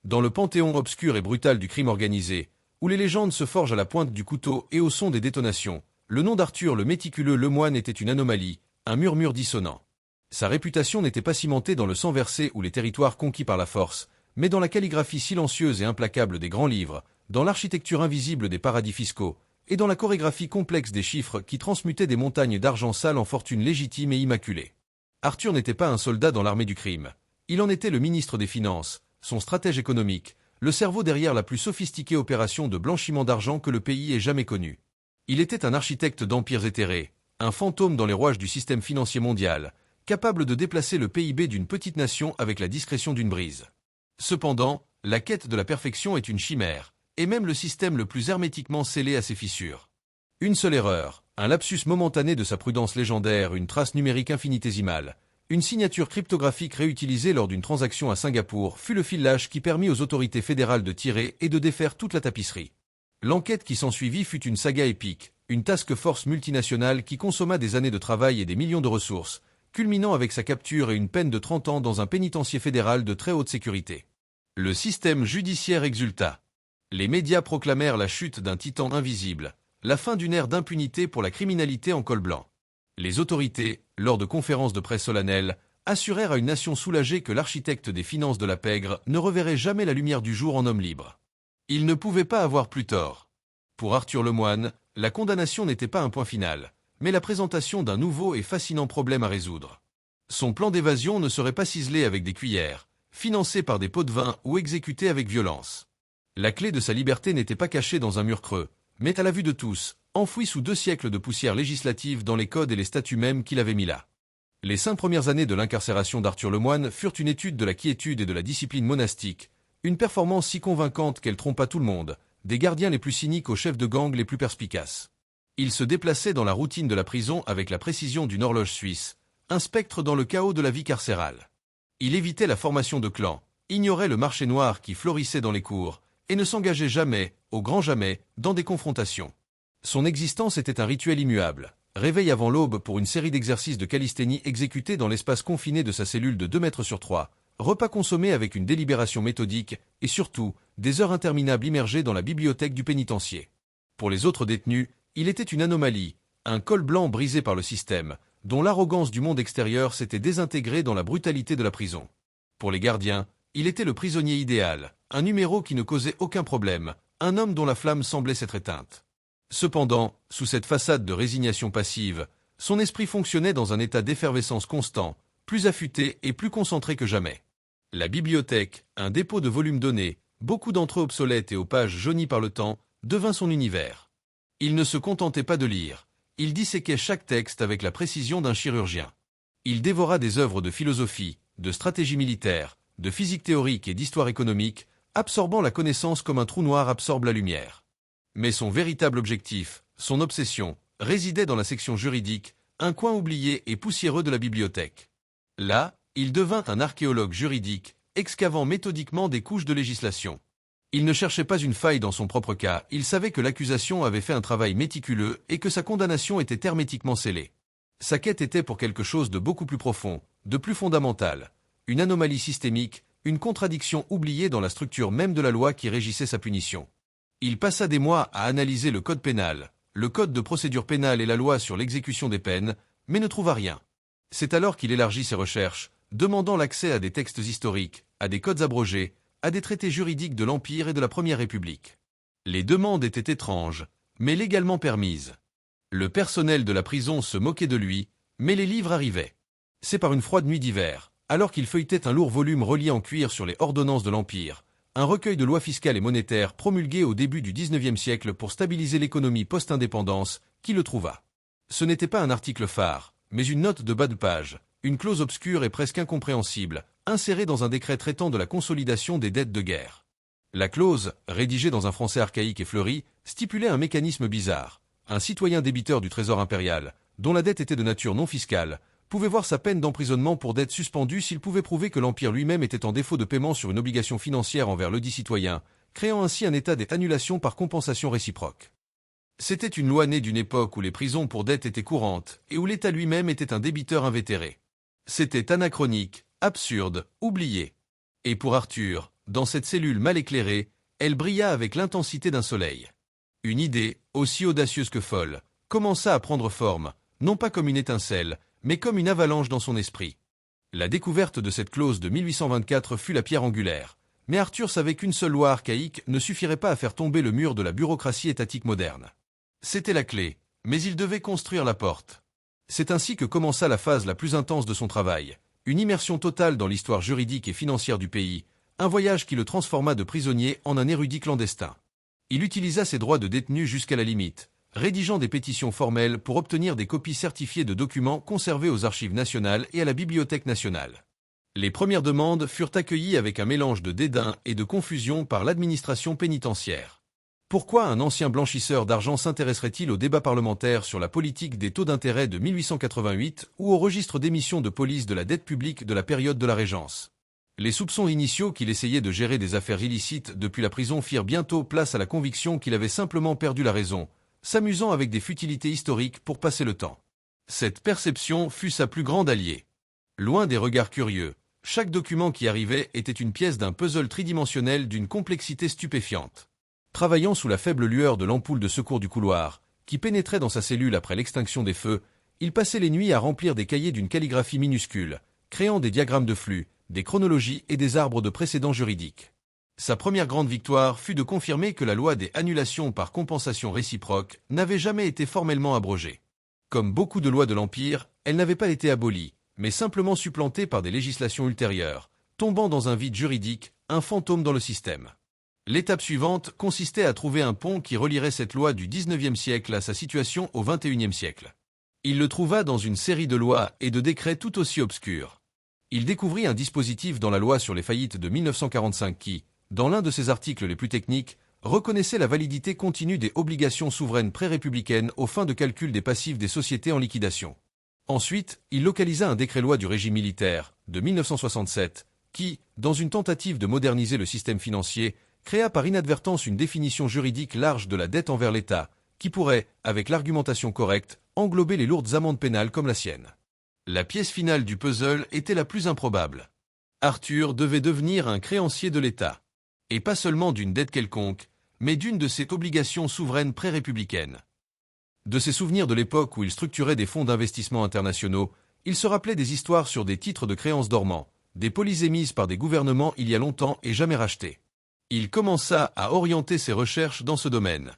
Dans le panthéon obscur et brutal du crime organisé, où les légendes se forgent à la pointe du couteau et au son des détonations, le nom d'Arthur le méticuleux Lemoine était une anomalie, un murmure dissonant. Sa réputation n'était pas cimentée dans le sang versé ou les territoires conquis par la force, mais dans la calligraphie silencieuse et implacable des grands livres, dans l'architecture invisible des paradis fiscaux, et dans la chorégraphie complexe des chiffres qui transmutaient des montagnes d'argent sale en fortune légitime et immaculée. Arthur n'était pas un soldat dans l'armée du crime. Il en était le ministre des Finances, son stratège économique, le cerveau derrière la plus sophistiquée opération de blanchiment d'argent que le pays ait jamais connue. Il était un architecte d'empires éthérés, un fantôme dans les rouages du système financier mondial, capable de déplacer le PIB d'une petite nation avec la discrétion d'une brise. Cependant, la quête de la perfection est une chimère, et même le système le plus hermétiquement scellé à ses fissures. Une seule erreur, un lapsus momentané de sa prudence légendaire, une trace numérique infinitésimale, une signature cryptographique réutilisée lors d'une transaction à Singapour fut le fil lâche qui permit aux autorités fédérales de tirer et de défaire toute la tapisserie. L'enquête qui s'ensuivit fut une saga épique, une task force multinationale qui consomma des années de travail et des millions de ressources, culminant avec sa capture et une peine de 30 ans dans un pénitencier fédéral de très haute sécurité. Le système judiciaire exulta. Les médias proclamèrent la chute d'un titan invisible, la fin d'une ère d'impunité pour la criminalité en col blanc. Les autorités, lors de conférences de presse solennelles, assurèrent à une nation soulagée que l'architecte des finances de la pègre ne reverrait jamais la lumière du jour en homme libre. Il ne pouvait pas avoir plus tort. Pour Arthur Lemoine, la condamnation n'était pas un point final, mais la présentation d'un nouveau et fascinant problème à résoudre. Son plan d'évasion ne serait pas ciselé avec des cuillères, financé par des pots de vin ou exécuté avec violence. La clé de sa liberté n'était pas cachée dans un mur creux, mais à la vue de tous, enfoui sous 2 siècles de poussière législative dans les codes et les statuts mêmes qu'il avait mis là. Les 5 premières années de l'incarcération d'Arthur Lemoine furent une étude de la quiétude et de la discipline monastique, une performance si convaincante qu'elle trompa tout le monde, des gardiens les plus cyniques aux chefs de gang les plus perspicaces. Il se déplaçait dans la routine de la prison avec la précision d'une horloge suisse, un spectre dans le chaos de la vie carcérale. Il évitait la formation de clans, ignorait le marché noir qui florissait dans les cours, et ne s'engageait jamais, au grand jamais, dans des confrontations. Son existence était un rituel immuable, réveil avant l'aube pour une série d'exercices de calisthénie exécutés dans l'espace confiné de sa cellule de 2 mètres sur 3, repas consommés avec une délibération méthodique, et surtout, des heures interminables immergées dans la bibliothèque du pénitencier. Pour les autres détenus, il était une anomalie, un col blanc brisé par le système, dont l'arrogance du monde extérieur s'était désintégrée dans la brutalité de la prison. Pour les gardiens, il était le prisonnier idéal, un numéro qui ne causait aucun problème, un homme dont la flamme semblait s'être éteinte. Cependant, sous cette façade de résignation passive, son esprit fonctionnait dans un état d'effervescence constant, plus affûté et plus concentré que jamais. La bibliothèque, un dépôt de volumes donnés, beaucoup d'entre eux obsolètes et aux pages jaunies par le temps, devint son univers. Il ne se contentait pas de lire, il disséquait chaque texte avec la précision d'un chirurgien. Il dévora des œuvres de philosophie, de stratégie militaire, de physique théorique et d'histoire économique, absorbant la connaissance comme un trou noir absorbe la lumière. Mais son véritable objectif, son obsession, résidait dans la section juridique, un coin oublié et poussiéreux de la bibliothèque. Là, il devint un archéologue juridique, excavant méthodiquement des couches de législation. Il ne cherchait pas une faille dans son propre cas, il savait que l'accusation avait fait un travail méticuleux et que sa condamnation était hermétiquement scellée. Sa quête était pour quelque chose de beaucoup plus profond, de plus fondamental, une anomalie systémique, une contradiction oubliée dans la structure même de la loi qui régissait sa punition. Il passa des mois à analyser le code pénal, le code de procédure pénale et la loi sur l'exécution des peines, mais ne trouva rien. C'est alors qu'il élargit ses recherches, demandant l'accès à des textes historiques, à des codes abrogés, à des traités juridiques de l'Empire et de la Première République. Les demandes étaient étranges, mais légalement permises. Le personnel de la prison se moquait de lui, mais les livres arrivaient. C'est par une froide nuit d'hiver, alors qu'il feuilletait un lourd volume relié en cuir sur les ordonnances de l'Empire, un recueil de lois fiscales et monétaires promulgué au début du XIXe siècle pour stabiliser l'économie post-indépendance, qui le trouva. Ce n'était pas un article phare, mais une note de bas de page, une clause obscure et presque incompréhensible, insérée dans un décret traitant de la consolidation des dettes de guerre. La clause, rédigée dans un français archaïque et fleuri, stipulait un mécanisme bizarre. Un citoyen débiteur du Trésor impérial, dont la dette était de nature non fiscale, pouvait voir sa peine d'emprisonnement pour dette suspendue s'il pouvait prouver que l'Empire lui-même était en défaut de paiement sur une obligation financière envers ledit citoyen, créant ainsi un état d'annulation par compensation réciproque. C'était une loi née d'une époque où les prisons pour dette étaient courantes et où l'État lui-même était un débiteur invétéré. C'était anachronique, absurde, oublié. Et pour Arthur, Dans cette cellule mal éclairée, elle brilla avec l'intensité d'un soleil. Une idée, aussi audacieuse que folle, commença à prendre forme, non pas comme une étincelle, mais comme une avalanche dans son esprit. La découverte de cette clause de 1824 fut la pierre angulaire, mais Arthur savait qu'une seule loi archaïque ne suffirait pas à faire tomber le mur de la bureaucratie étatique moderne. C'était la clé, mais il devait construire la porte. C'est ainsi que commença la phase la plus intense de son travail, une immersion totale dans l'histoire juridique et financière du pays, un voyage qui le transforma de prisonnier en un érudit clandestin. Il utilisa ses droits de détenu jusqu'à la limite, rédigeant des pétitions formelles pour obtenir des copies certifiées de documents conservés aux archives nationales et à la Bibliothèque nationale. Les premières demandes furent accueillies avec un mélange de dédain et de confusion par l'administration pénitentiaire. Pourquoi un ancien blanchisseur d'argent s'intéresserait-il au débat parlementaire sur la politique des taux d'intérêt de 1888 ou au registre d'émission de police de la dette publique de la période de la Régence? Les soupçons initiaux qu'il essayait de gérer des affaires illicites depuis la prison firent bientôt place à la conviction qu'il avait simplement perdu la raison, s'amusant avec des futilités historiques pour passer le temps. Cette perception fut sa plus grande alliée. Loin des regards curieux, chaque document qui arrivait était une pièce d'un puzzle tridimensionnel d'une complexité stupéfiante. Travaillant sous la faible lueur de l'ampoule de secours du couloir, qui pénétrait dans sa cellule après l'extinction des feux, il passait les nuits à remplir des cahiers d'une calligraphie minuscule, créant des diagrammes de flux, des chronologies et des arbres de précédents juridiques. Sa première grande victoire fut de confirmer que la loi des annulations par compensation réciproque n'avait jamais été formellement abrogée. Comme beaucoup de lois de l'Empire, elle n'avait pas été abolie, mais simplement supplantée par des législations ultérieures, tombant dans un vide juridique, un fantôme dans le système. L'étape suivante consistait à trouver un pont qui relierait cette loi du XIXe siècle à sa situation au XXIe siècle. Il le trouva dans une série de lois et de décrets tout aussi obscurs. Il découvrit un dispositif dans la loi sur les faillites de 1945 qui, dans l'un de ses articles les plus techniques, reconnaissait la validité continue des obligations souveraines pré-républicaines aux fins de calcul des passifs des sociétés en liquidation. Ensuite, il localisa un décret-loi du régime militaire, de 1967, qui, dans une tentative de moderniser le système financier, créa par inadvertance une définition juridique large de la dette envers l'État, qui pourrait, avec l'argumentation correcte, englober les lourdes amendes pénales comme la sienne. La pièce finale du puzzle était la plus improbable. Arthur devait devenir un créancier de l'État. Et pas seulement d'une dette quelconque, mais d'une de ses obligations souveraines pré-républicaines. De ses souvenirs de l'époque où il structurait des fonds d'investissement internationaux, il se rappelait des histoires sur des titres de créances dormants, des polices émises par des gouvernements il y a longtemps et jamais rachetés. Il commença à orienter ses recherches dans ce domaine.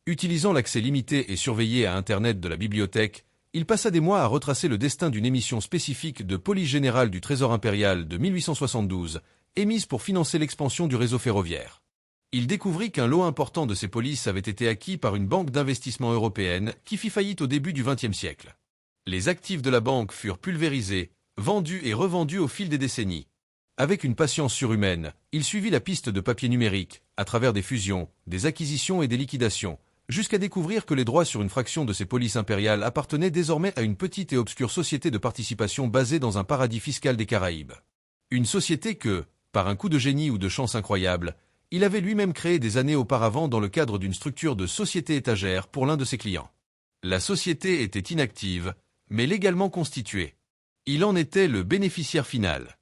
Utilisant l'accès limité et surveillé à Internet de la bibliothèque, il passa des mois à retracer le destin d'une émission spécifique de police générale du Trésor impérial de 1872, émise pour financer l'expansion du réseau ferroviaire. Il découvrit qu'un lot important de ces polices avait été acquis par une banque d'investissement européenne qui fit faillite au début du XXe siècle. Les actifs de la banque furent pulvérisés, vendus et revendus au fil des décennies. Avec une patience surhumaine, il suivit la piste de papier numérique, à travers des fusions, des acquisitions et des liquidations, jusqu'à découvrir que les droits sur une fraction de ces polices impériales appartenaient désormais à une petite et obscure société de participation basée dans un paradis fiscal des Caraïbes. Une société que, par un coup de génie ou de chance incroyable, il avait lui-même créée des années auparavant dans le cadre d'une structure de société étagère pour l'un de ses clients. La société était inactive, mais légalement constituée. Il en était le bénéficiaire final.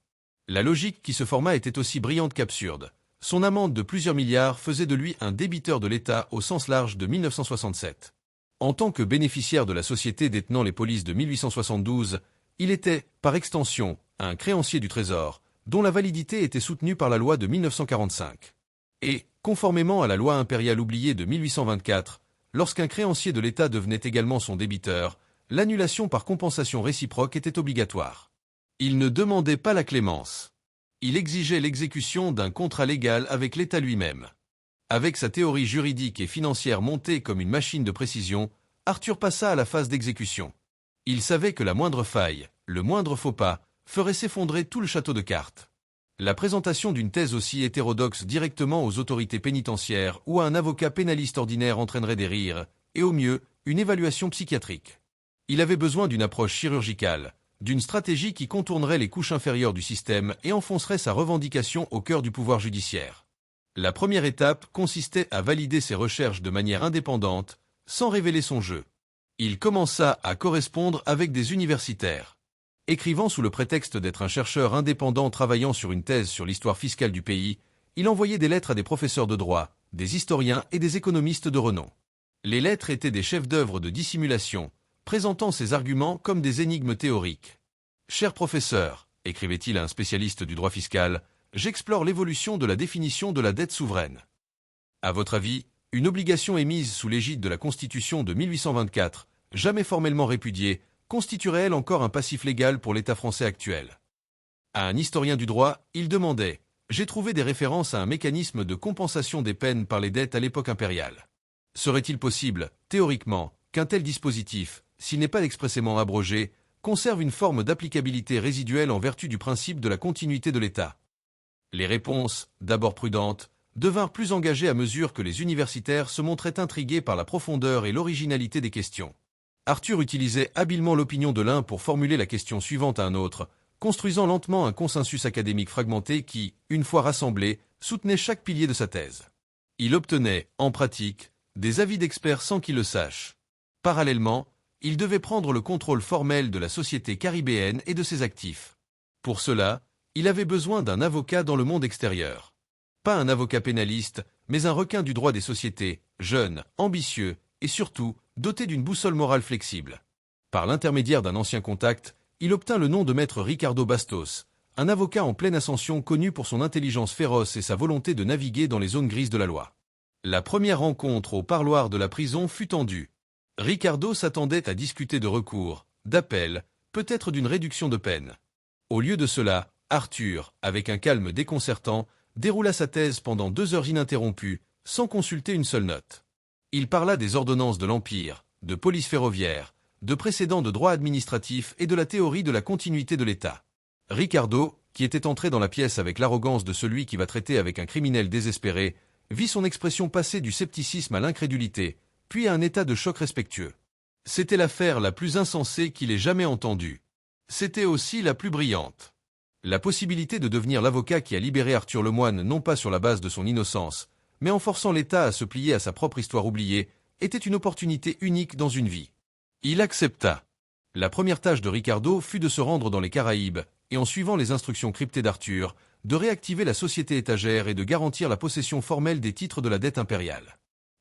La logique qui se forma était aussi brillante qu'absurde. Son amende de plusieurs milliards faisait de lui un débiteur de l'État au sens large de 1967. En tant que bénéficiaire de la société détenant les polices de 1872, il était, par extension, un créancier du Trésor, dont la validité était soutenue par la loi de 1945. Et, conformément à la loi impériale oubliée de 1824, lorsqu'un créancier de l'État devenait également son débiteur, l'annulation par compensation réciproque était obligatoire. Il ne demandait pas la clémence. Il exigeait l'exécution d'un contrat légal avec l'État lui-même. Avec sa théorie juridique et financière montée comme une machine de précision, Arthur passa à la phase d'exécution. Il savait que la moindre faille, le moindre faux pas, ferait s'effondrer tout le château de cartes. La présentation d'une thèse aussi hétérodoxe directement aux autorités pénitentiaires ou à un avocat pénaliste ordinaire entraînerait des rires, et au mieux, une évaluation psychiatrique. Il avait besoin d'une approche chirurgicale, d'une stratégie qui contournerait les couches inférieures du système et enfoncerait sa revendication au cœur du pouvoir judiciaire. La première étape consistait à valider ses recherches de manière indépendante, sans révéler son jeu. Il commença à correspondre avec des universitaires. Écrivant sous le prétexte d'être un chercheur indépendant travaillant sur une thèse sur l'histoire fiscale du pays, il envoyait des lettres à des professeurs de droit, des historiens et des économistes de renom. Les lettres étaient des chefs-d'œuvre de dissimulation, présentant ses arguments comme des énigmes théoriques. « Cher professeur », écrivait-il à un spécialiste du droit fiscal, « j'explore l'évolution de la définition de la dette souveraine. À votre avis, une obligation émise sous l'égide de la Constitution de 1824, jamais formellement répudiée, constituerait-elle encore un passif légal pour l'État français actuel ? À un historien du droit, il demandait « J'ai trouvé des références à un mécanisme de compensation des peines par les dettes à l'époque impériale. Serait-il possible, théoriquement, qu'un tel dispositif, s'il n'est pas expressément abrogé, conserve une forme d'applicabilité résiduelle en vertu du principe de la continuité de l'État ?» Les réponses, d'abord prudentes, devinrent plus engagées à mesure que les universitaires se montraient intrigués par la profondeur et l'originalité des questions. Arthur utilisait habilement l'opinion de l'un pour formuler la question suivante à un autre, construisant lentement un consensus académique fragmenté qui, une fois rassemblé, soutenait chaque pilier de sa thèse. Il obtenait, en pratique, des avis d'experts sans qu'ils le sachent. Parallèlement, il devait prendre le contrôle formel de la société caribéenne et de ses actifs. Pour cela, il avait besoin d'un avocat dans le monde extérieur. Pas un avocat pénaliste, mais un requin du droit des sociétés, jeune, ambitieux et surtout doté d'une boussole morale flexible. Par l'intermédiaire d'un ancien contact, il obtint le nom de maître Ricardo Bastos, un avocat en pleine ascension connu pour son intelligence féroce et sa volonté de naviguer dans les zones grises de la loi. La première rencontre au parloir de la prison fut tendue. Ricardo s'attendait à discuter de recours, d'appel, peut-être d'une réduction de peine. Au lieu de cela, Arthur, avec un calme déconcertant, déroula sa thèse pendant 2 heures ininterrompues, sans consulter une seule note. Il parla des ordonnances de l'Empire, de police ferroviaire, de précédents de droit administratif et de la théorie de la continuité de l'État. Ricardo, qui était entré dans la pièce avec l'arrogance de celui qui va traiter avec un criminel désespéré, vit son expression passer du scepticisme à l'incrédulité, puis à un état de choc respectueux. C'était l'affaire la plus insensée qu'il ait jamais entendue. C'était aussi la plus brillante. La possibilité de devenir l'avocat qui a libéré Arthur Lemoine non pas sur la base de son innocence, mais en forçant l'État à se plier à sa propre histoire oubliée, était une opportunité unique dans une vie. Il accepta. La première tâche de Ricardo fut de se rendre dans les Caraïbes, et en suivant les instructions cryptées d'Arthur, de réactiver la société étagère et de garantir la possession formelle des titres de la dette impériale.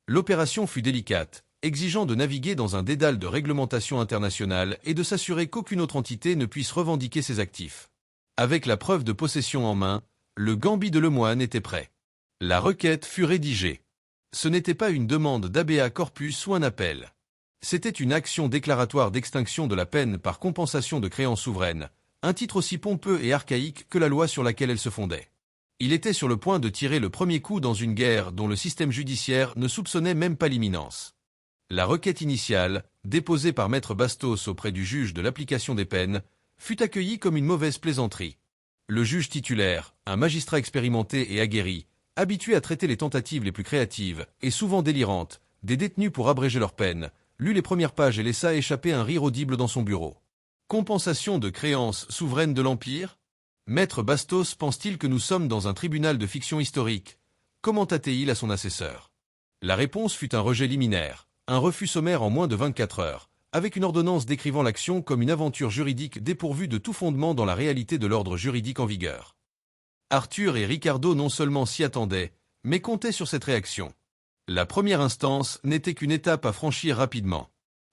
L'opération fut délicate, exigeant de naviguer dans un dédale de réglementation internationale et de s'assurer qu'aucune autre entité ne puisse revendiquer ses actifs. Avec la preuve de possession en main, le gambit de Lemoine était prêt. La requête fut rédigée. Ce n'était pas une demande d'habea corpus ou un appel. C'était une action déclaratoire d'extinction de la peine par compensation de créances souveraines, un titre aussi pompeux et archaïque que la loi sur laquelle elle se fondait. Il était sur le point de tirer le premier coup dans une guerre dont le système judiciaire ne soupçonnait même pas l'imminence. La requête initiale, déposée par maître Bastos auprès du juge de l'application des peines, fut accueillie comme une mauvaise plaisanterie. Le juge titulaire, un magistrat expérimenté et aguerri, habitué à traiter les tentatives les plus créatives et souvent délirantes des détenus pour abréger leur peine, lut les premières pages et laissa échapper un rire audible dans son bureau. Compensation de créances souveraines de l'Empire ? Maître Bastos pense-t-il que nous sommes dans un tribunal de fiction historique ? Commenta-t-il à son assesseur. La réponse fut un rejet liminaire, un refus sommaire en moins de 24 heures, avec une ordonnance décrivant l'action comme une aventure juridique dépourvue de tout fondement dans la réalité de l'ordre juridique en vigueur. Arthur et Ricardo non seulement s'y attendaient, mais comptaient sur cette réaction. La première instance n'était qu'une étape à franchir rapidement.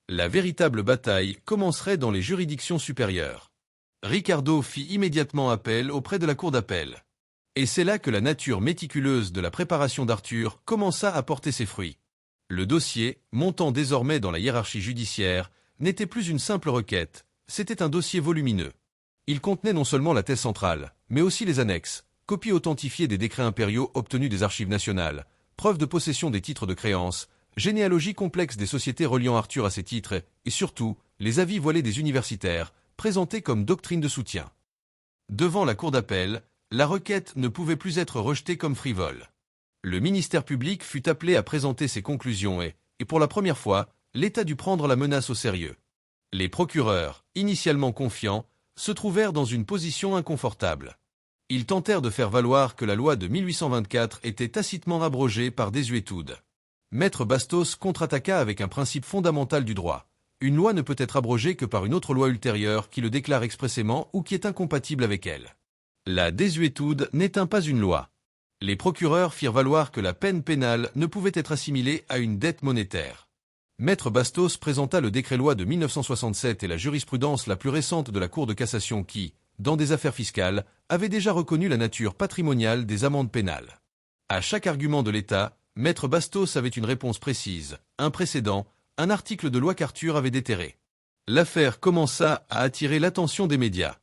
La véritable bataille commencerait dans les juridictions supérieures. Ricardo fit immédiatement appel auprès de la cour d'appel. Et c'est là que la nature méticuleuse de la préparation d'Arthur commença à porter ses fruits. Le dossier, montant désormais dans la hiérarchie judiciaire, n'était plus une simple requête, c'était un dossier volumineux. Il contenait non seulement la thèse centrale, mais aussi les annexes, copies authentifiées des décrets impériaux obtenus des archives nationales, preuves de possession des titres de créance, généalogie complexe des sociétés reliant Arthur à ces titres, et surtout, les avis voilés des universitaires, présentés comme doctrine de soutien. Devant la cour d'appel, la requête ne pouvait plus être rejetée comme frivole. Le ministère public fut appelé à présenter ses conclusions et pour la première fois, l'État dut prendre la menace au sérieux. Les procureurs, initialement confiants, se trouvèrent dans une position inconfortable. Ils tentèrent de faire valoir que la loi de 1824 était tacitement abrogée par désuétude. Maître Bastos contre-attaqua avec un principe fondamental du droit. Une loi ne peut être abrogée que par une autre loi ultérieure qui le déclare expressément ou qui est incompatible avec elle. La désuétude n'éteint pas une loi. Les procureurs firent valoir que la peine pénale ne pouvait être assimilée à une dette monétaire. Maître Bastos présenta le décret-loi de 1967 et la jurisprudence la plus récente de la Cour de cassation qui, dans des affaires fiscales, avait déjà reconnu la nature patrimoniale des amendes pénales. À chaque argument de l'État, Maître Bastos avait une réponse précise, un précédent, un article de loi qu'Arthur avait déterré. L'affaire commença à attirer l'attention des médias.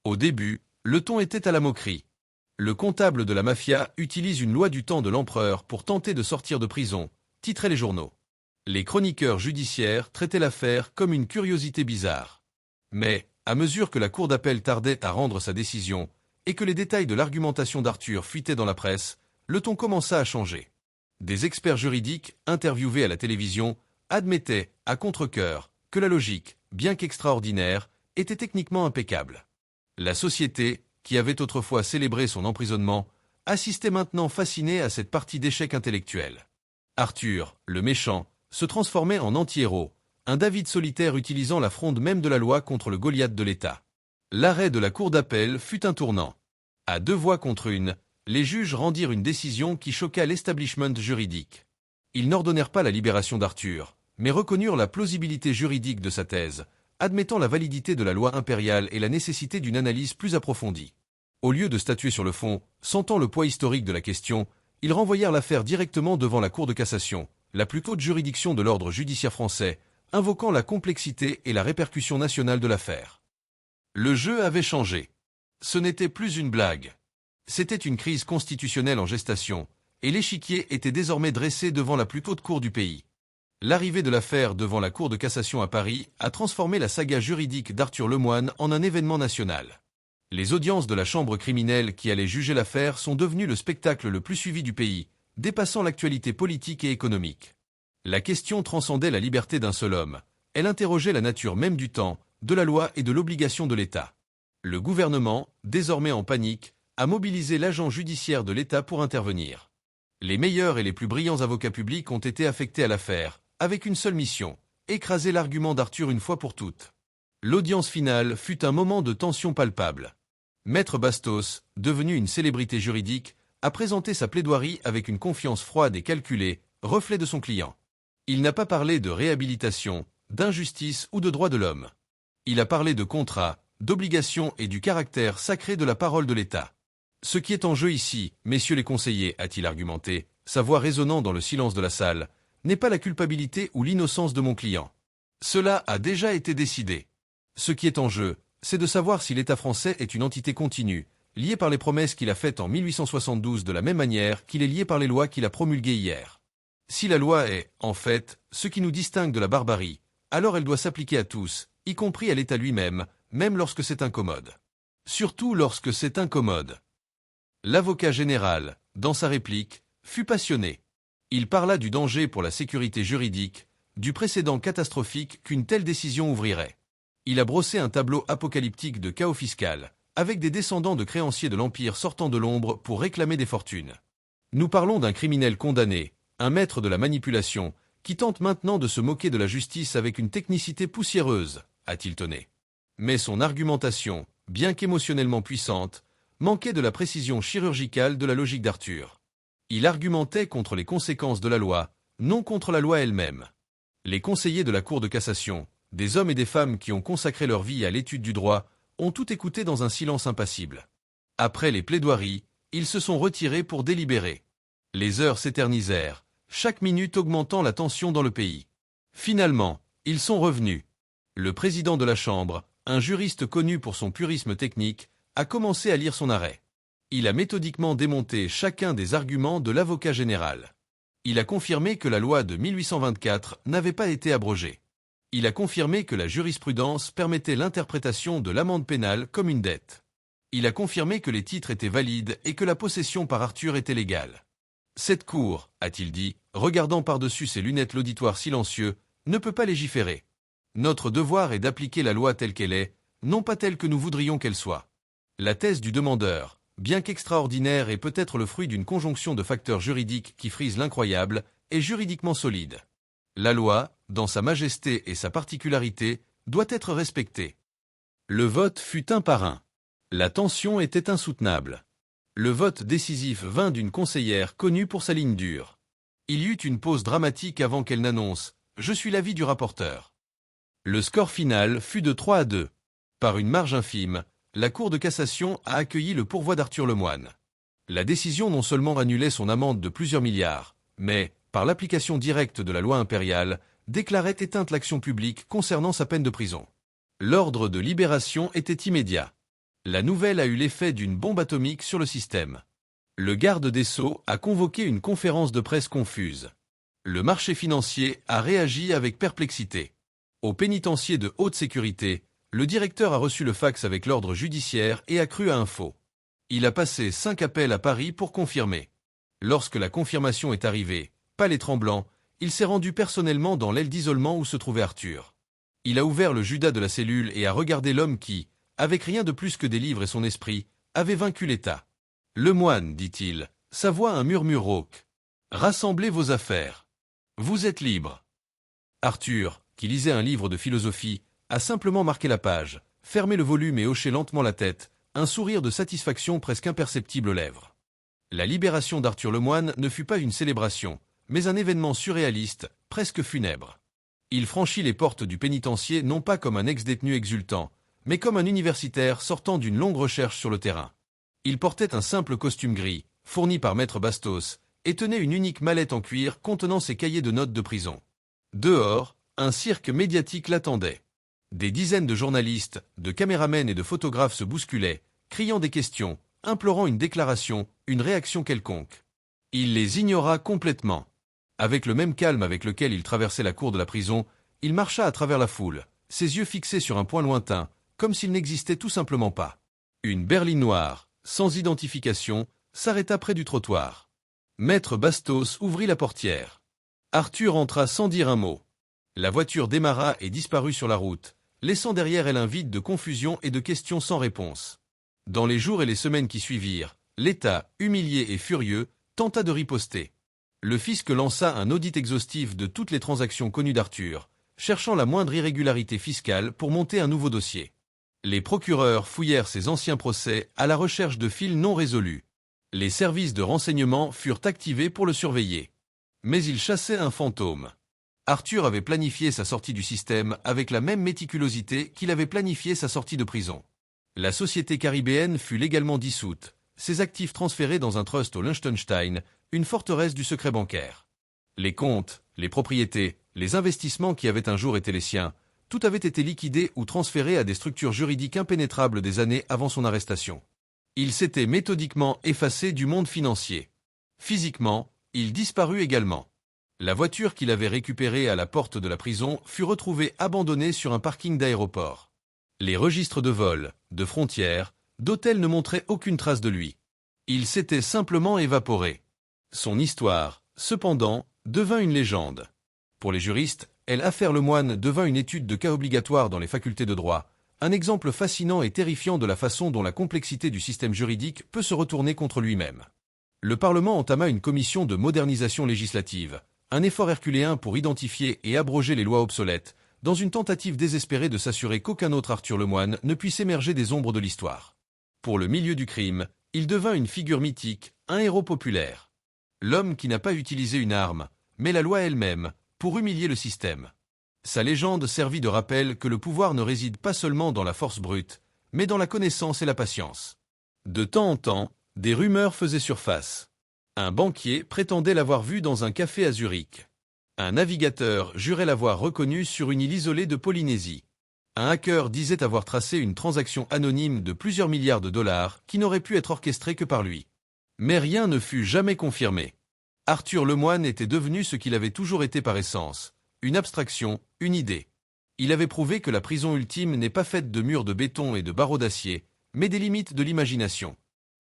Au début, le ton était à la moquerie. Le comptable de la mafia utilise une loi du temps de l'empereur pour tenter de sortir de prison, titraient les journaux. Les chroniqueurs judiciaires traitaient l'affaire comme une curiosité bizarre. Mais, à mesure que la cour d'appel tardait à rendre sa décision, et que les détails de l'argumentation d'Arthur fuitaient dans la presse, le ton commença à changer. Des experts juridiques, interviewés à la télévision, admettaient, à contre-cœur, que la logique, bien qu'extraordinaire, était techniquement impeccable. La société, qui avait autrefois célébré son emprisonnement, assistait maintenant fascinée à cette partie d'échec intellectuel. Arthur, le méchant, se transformait en anti-héros, un David solitaire utilisant la fronde même de la loi contre le Goliath de l'État. L'arrêt de la cour d'appel fut un tournant. À 2 voix contre 1, les juges rendirent une décision qui choqua l'establishment juridique. Ils n'ordonnèrent pas la libération d'Arthur, mais reconnurent la plausibilité juridique de sa thèse, admettant la validité de la loi impériale et la nécessité d'une analyse plus approfondie. Au lieu de statuer sur le fond, sentant le poids historique de la question, ils renvoyèrent l'affaire directement devant la Cour de cassation, la plus haute juridiction de l'ordre judiciaire français, invoquant la complexité et la répercussion nationale de l'affaire. Le jeu avait changé. Ce n'était plus une blague. C'était une crise constitutionnelle en gestation, et l'échiquier était désormais dressé devant la plus haute cour du pays. L'arrivée de l'affaire devant la Cour de cassation à Paris a transformé la saga juridique d'Arthur Lemoine en un événement national. Les audiences de la chambre criminelle qui allait juger l'affaire sont devenues le spectacle le plus suivi du pays, dépassant l'actualité politique et économique. La question transcendait la liberté d'un seul homme. Elle interrogeait la nature même du temps, de la loi et de l'obligation de l'État. Le gouvernement, désormais en panique, a mobilisé l'agent judiciaire de l'État pour intervenir. Les meilleurs et les plus brillants avocats publics ont été affectés à l'affaire, avec une seule mission, écraser l'argument d'Arthur une fois pour toutes. L'audience finale fut un moment de tension palpable. Maître Bastos, devenu une célébrité juridique, a présenté sa plaidoirie avec une confiance froide et calculée, reflet de son client. Il n'a pas parlé de réhabilitation, d'injustice ou de droits de l'homme. Il a parlé de contrat, d'obligation et du caractère sacré de la parole de l'État. Ce qui est en jeu ici, messieurs les conseillers, a-t-il argumenté, sa voix résonnant dans le silence de la salle, n'est pas la culpabilité ou l'innocence de mon client. Cela a déjà été décidé. Ce qui est en jeu, c'est de savoir si l'État français est une entité continue, liée par les promesses qu'il a faites en 1872 de la même manière qu'il est lié par les lois qu'il a promulguées hier. Si la loi est, en fait, ce qui nous distingue de la barbarie, alors elle doit s'appliquer à tous, y compris à l'État lui-même, même lorsque c'est incommode. Surtout lorsque c'est incommode. L'avocat général, dans sa réplique, fut passionné. Il parla du danger pour la sécurité juridique, du précédent catastrophique qu'une telle décision ouvrirait. Il a brossé un tableau apocalyptique de chaos fiscal, avec des descendants de créanciers de l'Empire sortant de l'ombre pour réclamer des fortunes. Nous parlons d'un criminel condamné, un maître de la manipulation, qui tente maintenant de se moquer de la justice avec une technicité poussiéreuse, a-t-il tonné. Mais son argumentation, bien qu'émotionnellement puissante, manquait de la précision chirurgicale de la logique d'Arthur. Il argumentait contre les conséquences de la loi, non contre la loi elle-même. Les conseillers de la Cour de cassation, des hommes et des femmes qui ont consacré leur vie à l'étude du droit, ont tout écouté dans un silence impassible. Après les plaidoiries, ils se sont retirés pour délibérer. Les heures s'éternisèrent, chaque minute augmentant la tension dans le pays. Finalement, ils sont revenus. Le président de la Chambre, un juriste connu pour son purisme technique, a commencé à lire son arrêt. Il a méthodiquement démonté chacun des arguments de l'avocat général. Il a confirmé que la loi de 1824 n'avait pas été abrogée. Il a confirmé que la jurisprudence permettait l'interprétation de l'amende pénale comme une dette. Il a confirmé que les titres étaient valides et que la possession par Arthur était légale. Cette cour, a-t-il dit, regardant par-dessus ses lunettes l'auditoire silencieux, ne peut pas légiférer. Notre devoir est d'appliquer la loi telle qu'elle est, non pas telle que nous voudrions qu'elle soit. La thèse du demandeur, bien qu'extraordinaire et peut-être le fruit d'une conjonction de facteurs juridiques qui frisent l'incroyable, est juridiquement solide. La loi, dans sa majesté et sa particularité, doit être respectée. Le vote fut un par un. La tension était insoutenable. Le vote décisif vint d'une conseillère connue pour sa ligne dure. Il y eut une pause dramatique avant qu'elle n'annonce « Je suis l'avis du rapporteur ». Le score final fut de 3-2. Par une marge infime, la Cour de cassation a accueilli le pourvoi d'Arthur Lemoine. La décision non seulement annulait son amende de plusieurs milliards, mais, par l'application directe de la loi impériale, déclarait éteinte l'action publique concernant sa peine de prison. L'ordre de libération était immédiat. La nouvelle a eu l'effet d'une bombe atomique sur le système. Le garde des Sceaux a convoqué une conférence de presse confuse. Le marché financier a réagi avec perplexité. Au pénitencier de haute sécurité, le directeur a reçu le fax avec l'ordre judiciaire et a cru à info. Il a passé 5 appels à Paris pour confirmer. Lorsque la confirmation est arrivée, palais tremblant, il s'est rendu personnellement dans l'aile d'isolement où se trouvait Arthur. Il a ouvert le judas de la cellule et a regardé l'homme qui, avec rien de plus que des livres et son esprit, avait vaincu l'État. « Lemoine, dit-il, sa voix un murmure rauque. Rassemblez vos affaires. Vous êtes libre. » Arthur, qui lisait un livre de philosophie, a simplement marqué la page, fermé le volume et hoché lentement la tête, un sourire de satisfaction presque imperceptible aux lèvres. La libération d'Arthur Lemoine ne fut pas une célébration, mais un événement surréaliste, presque funèbre. Il franchit les portes du pénitencier non pas comme un ex-détenu exultant, mais comme un universitaire sortant d'une longue recherche sur le terrain. Il portait un simple costume gris, fourni par Maître Bastos, et tenait une unique mallette en cuir contenant ses cahiers de notes de prison. Dehors, un cirque médiatique l'attendait. Des dizaines de journalistes, de caméramens et de photographes se bousculaient, criant des questions, implorant une déclaration, une réaction quelconque. Il les ignora complètement. Avec le même calme avec lequel il traversait la cour de la prison, il marcha à travers la foule, ses yeux fixés sur un point lointain, comme s'il n'existait tout simplement pas. Une berline noire, sans identification, s'arrêta près du trottoir. Maître Bastos ouvrit la portière. Arthur entra sans dire un mot. La voiture démarra et disparut sur la route, laissant derrière elle un vide de confusion et de questions sans réponse. Dans les jours et les semaines qui suivirent, l'État, humilié et furieux, tenta de riposter. Le fisc lança un audit exhaustif de toutes les transactions connues d'Arthur, cherchant la moindre irrégularité fiscale pour monter un nouveau dossier. Les procureurs fouillèrent ses anciens procès à la recherche de fils non résolus. Les services de renseignement furent activés pour le surveiller. Mais il chassait un fantôme. Arthur avait planifié sa sortie du système avec la même méticulosité qu'il avait planifié sa sortie de prison. La société caribéenne fut légalement dissoute, ses actifs transférés dans un trust au Liechtenstein, une forteresse du secret bancaire. Les comptes, les propriétés, les investissements qui avaient un jour été les siens, tout avait été liquidé ou transféré à des structures juridiques impénétrables des années avant son arrestation. Il s'était méthodiquement effacé du monde financier. Physiquement, il disparut également. La voiture qu'il avait récupérée à la porte de la prison fut retrouvée abandonnée sur un parking d'aéroport. Les registres de vol, de frontières, d'hôtels ne montraient aucune trace de lui. Il s'était simplement évaporé. Son histoire, cependant, devint une légende. Pour les juristes, l'affaire Lemoine devint une étude de cas obligatoire dans les facultés de droit, un exemple fascinant et terrifiant de la façon dont la complexité du système juridique peut se retourner contre lui-même. Le Parlement entama une commission de modernisation législative, un effort herculéen pour identifier et abroger les lois obsolètes, dans une tentative désespérée de s'assurer qu'aucun autre Arthur Lemoine ne puisse émerger des ombres de l'histoire. Pour le milieu du crime, il devint une figure mythique, un héros populaire. L'homme qui n'a pas utilisé une arme, mais la loi elle-même, pour humilier le système. Sa légende servit de rappel que le pouvoir ne réside pas seulement dans la force brute, mais dans la connaissance et la patience. De temps en temps, des rumeurs faisaient surface. Un banquier prétendait l'avoir vu dans un café à Zurich. Un navigateur jurait l'avoir reconnu sur une île isolée de Polynésie. Un hacker disait avoir tracé une transaction anonyme de plusieurs milliards de dollars qui n'aurait pu être orchestrée que par lui. Mais rien ne fut jamais confirmé. Arthur Lemoine était devenu ce qu'il avait toujours été par essence, une abstraction, une idée. Il avait prouvé que la prison ultime n'est pas faite de murs de béton et de barreaux d'acier, mais des limites de l'imagination.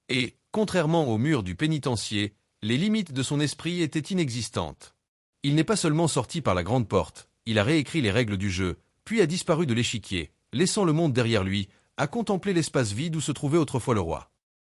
Et, contrairement aux murs du pénitencier, les limites de son esprit étaient inexistantes. Il n'est pas seulement sorti par la grande porte, il a réécrit les règles du jeu, puis a disparu de l'échiquier, laissant le monde derrière lui, à contempler l'espace vide où se trouvait autrefois le roi.